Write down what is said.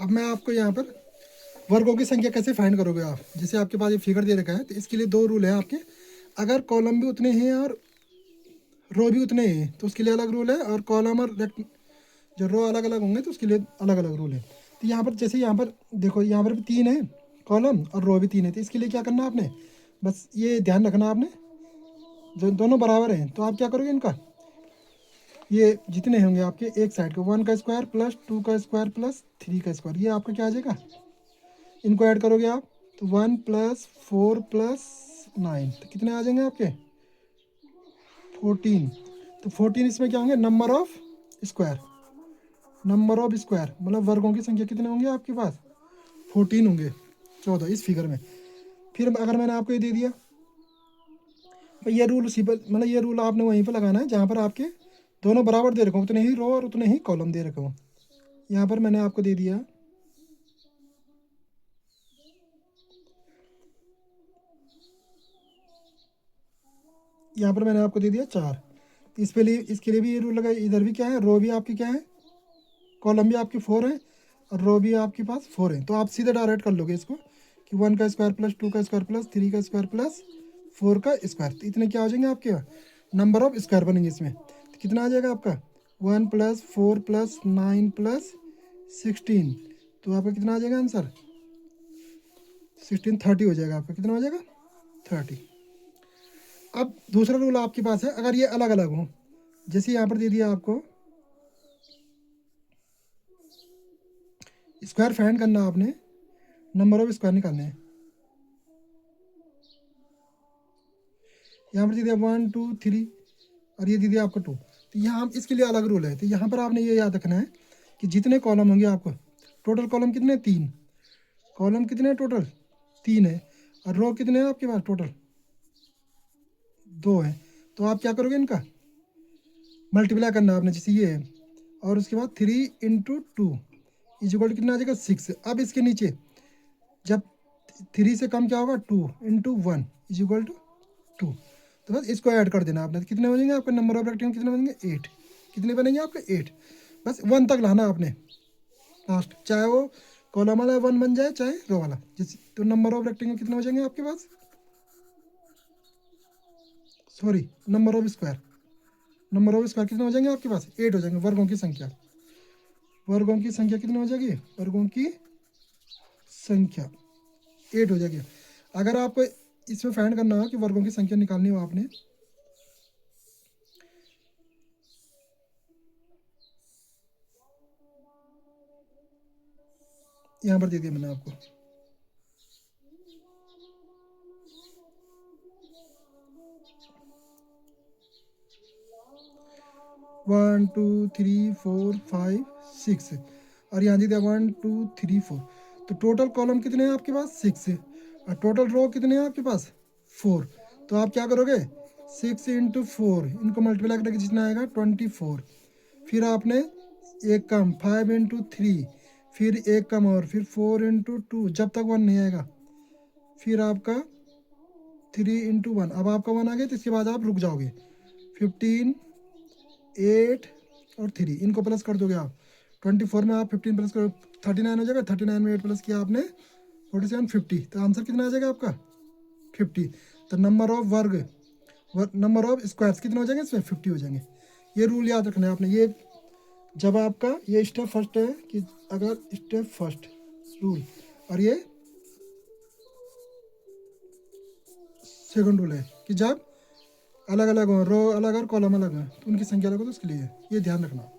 अब मैं आपको यहाँ पर वर्गों की संख्या कैसे फाइंड करोगे आप। जैसे आपके पास ये फिगर दे रखा है तो इसके लिए दो रूल है आपके। अगर कॉलम भी उतने हैं और रो भी उतने ही हैं तो उसके लिए अलग रूल है, और कॉलम और जो रो अलग अलग होंगे तो उसके लिए अलग अलग रूल है। तो यहाँ पर जैसे यहाँ पर देखो, यहाँ पर भी 3 है कॉलम और रो भी 3 है, तो इसके लिए क्या करना आपने, बस ये ध्यान रखना आपने, जो दोनों बराबर हैं तो आप क्या करोगे, इनका ये जितने होंगे आपके एक साइड का 1 का स्क्वायर प्लस 2 का स्क्वायर प्लस 3 का स्क्वायर, ये आपका क्या आ जाएगा, इनको ऐड करोगे आप तो 1 प्लस 4 प्लस 9, तो कितने आ जाएंगे आपके 14। तो 14 इसमें क्या होंगे, number of square, number of square मतलब वर्गों की संख्या कितने होंगे आपके पास, 14 होंगे, 14 इस फिगर में। फिर अगर मैंने आपको ये दे दिया, तो ये रूल उसी पर, मतलब ये रूल आपने वहीं पर लगाना है जहाँ पर आपके दोनों बराबर दे रखे हो, उतने ही रो और उतने ही कॉलम दे रखे हो। यहाँ पर मैंने आपको दे दिया, यहाँ पर मैंने आपको दे दिया 4। इस पे लिए इसके लिए भी ये रूल लगा, इधर भी क्या है, रो भी आपकी क्या है, कॉलम भी आपकी 4 है और रो भी आपके पास 4 है। तो आप सीधे डायरेक्ट कर लोगे इसको कि 1 का स्क्वायर प्लस 2 का स्क्वायर प्लस 3 का स्क्वायर प्लस 4 का स्क्वायर, तो इतने क्या हो जाएंगे आपके नंबर ऑफ स्क्वायर बनेंगे इसमें। तो कितना आ जाएगा आपका 1 प्लस 4 प्लस 9 प्लस 16, तो आपका कितना आ जाएगा आंसर 16, 30 हो जाएगा आपका, कितना हो जाएगा 30। अब दूसरा रूल आपके पास है, अगर ये अलग अलग हो, जैसे यहाँ पर दे दिया आपको स्क्वायर फाइंड करना आपने, नंबर ऑफ स्क्वायर निकालने हैं। यहाँ पर दे दिया 1 2 3 और ये दे दिया आपको 2, तो यहाँ इसके लिए अलग रूल है। तो यहाँ पर आपने ये याद रखना है कि जितने कॉलम होंगे आपको, टोटल कॉलम कितने 3, कॉलम कितने टोटल 3 है, और रो कितने हैं आपके पास टोटल 2 है। तो आप क्या करोगे, इनका मल्टीप्लाई करना आपने, जैसे ये है, और उसके बाद 3 इंटू 2 इज इक्वल टू कितना आ जाएगा 6। अब इसके नीचे जब 3 से कम क्या होगा 2 इंटू 1 इज इक्वल टू 2, तो बस इसको ऐड कर देना आपने, तो कितने हो जाएंगे आपके नंबर ऑफ रेक्टेंगल, कितने बनेंगे 8, कितने बनेंगे आपके 8। बस 1 तक लाना आपने लास्ट, चाहे वो कॉलम वाला 1 बन जाए चाहे रो वाला, जैसे तो नंबर ऑफ रेक्टेंगल कितने हो जाएंगे आपके पास, sorry number of square, number of square कितने हो जाएंगे आपके पास 8 हो जाएंगे। वर्गों की संख्या, वर्गों की संख्या कितनी हो जाएगी, वर्गों की संख्या 8 हो जाएगी। अगर आपको इसमें फाइंड करना हो कि वर्गों की संख्या निकालनी हो आपने, यहाँ पर दे दिया मैंने आपको, one two three four five six, और यहाँ दे दिया 1 2 3 4, तो टोटल कॉलम कितने हैं आपके पास 6 है, और टोटल रो कितने हैं आपके पास 4। तो आप क्या करोगे 6 इंटू 4, इनको मल्टीप्लाई करके जितना आएगा 24, फिर आपने एक कम 5 इंटू 3, फिर एक कम और फिर 4 इंटू 2, जब तक 1 नहीं आएगा, फिर आपका 3 इंटू 1, अब आपका 1 आ गया तो इसके बाद आप रुक जाओगे, 15 8 और 3, इनको प्लस कर दोगे आप, 24 में आप 15 प्लस करो 39 हो जाएगा, 39 में 8 प्लस किया आपने 47 50, तो आंसर कितना आ जाएगा आपका 50। तो नंबर ऑफ वर्ग, नंबर ऑफ स्क्वायर्स कितने हो जाएंगे इसमें 50 हो जाएंगे। ये रूल याद रखना है आपने। ये जब आपका ये स्टेप फर्स्ट है कि अगर स्टेप फर्स्ट रूल, और ये सेकंड रूल है कि जब अलग अलग हो, रो अलग और कॉलम अलग है तो उनकी संख्या अलग हो, तो उसके लिए ये ध्यान रखना।